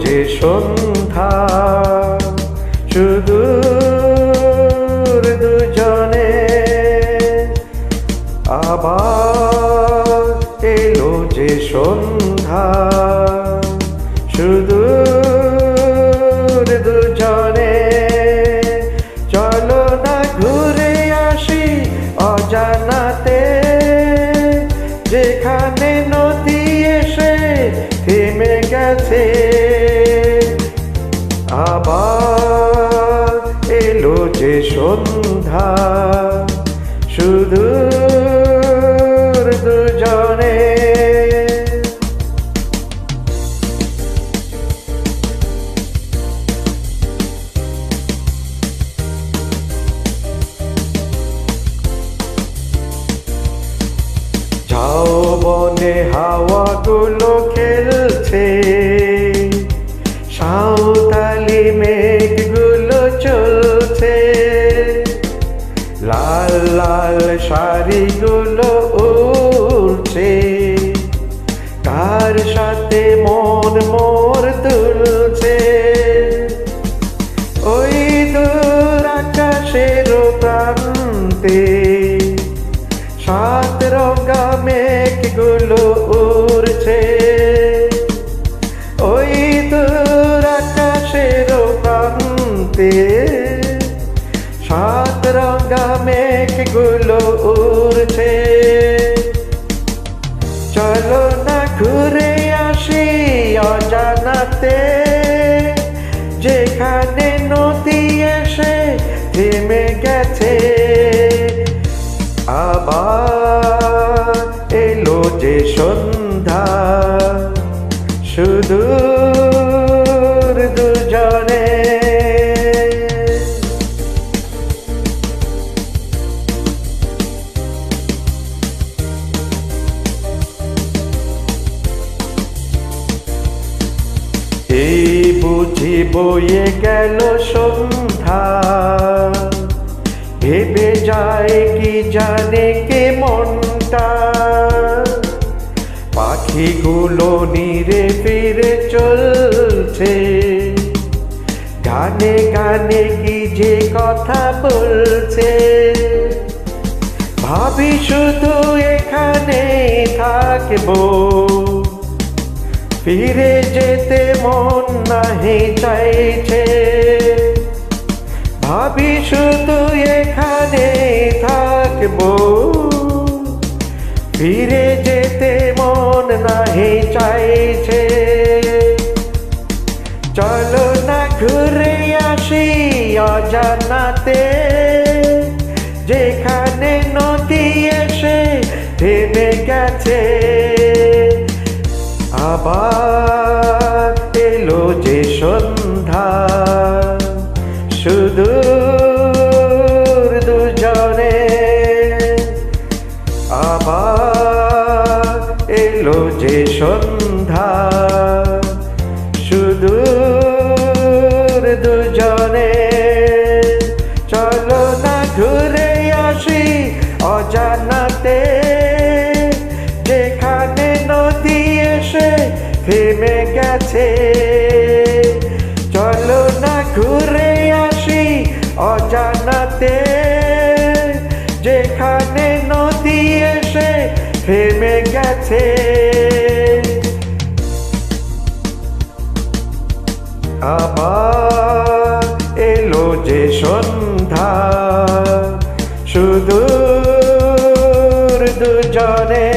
যে সন্ধ্যা শুধু দুজনে আবার এলো যে সন্ধ্যা শুধু দুজনে চলো না ঘুরে আসি অজানাতে যেখানে নদী এসে থেমে গেছে আবার এলো যে সন্ধ্যা শুধু দুজনে ঝাউবনে হাওয়াগুলো খেলছে সাঁওতালি মেঘগুলো চলছে লাল লাল শাড়িগুলো উড়ছে কার সাথে মন মোর তুলছে ওই দূর আকাশের প্রান্তে সাত রঙা মেঘগুলো উড়ছে ওই দূর আকাশের প্রান্তে সাত রঙা মেঘগুলো উড়ছে চলো না ঘুরে আসি অজানাতে যেখানে নদী এসে থেমে গেছে আবার এলো যে সন্ধ্যা শুধু দুজনে এই বুঝি বয়ে গেল সন্ধ্যা ভেবে যায় কি জানে কে মনটা পাখিগুলো নিরে ফিরে চলছে গানে গানে কি যে কথা বলছে ভাবি শুধু এখানে থাকবো ফিরে যেতে মন নাহি চাইছে ভাবি শুধু এখানে থাকবো ফিরে যেতে মন নাহি চাইছে চলো না ঘুরে আসি অজানাতে যেখানে নদী এসে থেমে গেছে আবার এলো যে সন্ধ্যা শুধু দুজনে আবার এলো যে সন্ধ্যা শুধু দুজনে চলো না ঘুরে আসি অজানাতে যেখানে নদী এসে থেমে গেছে চলো না ঘুরে আসি অজানাতে যেখানে নদী এসে থেমে গেছে আবার এলো যে সন্ধ্যা শুধু দুজনে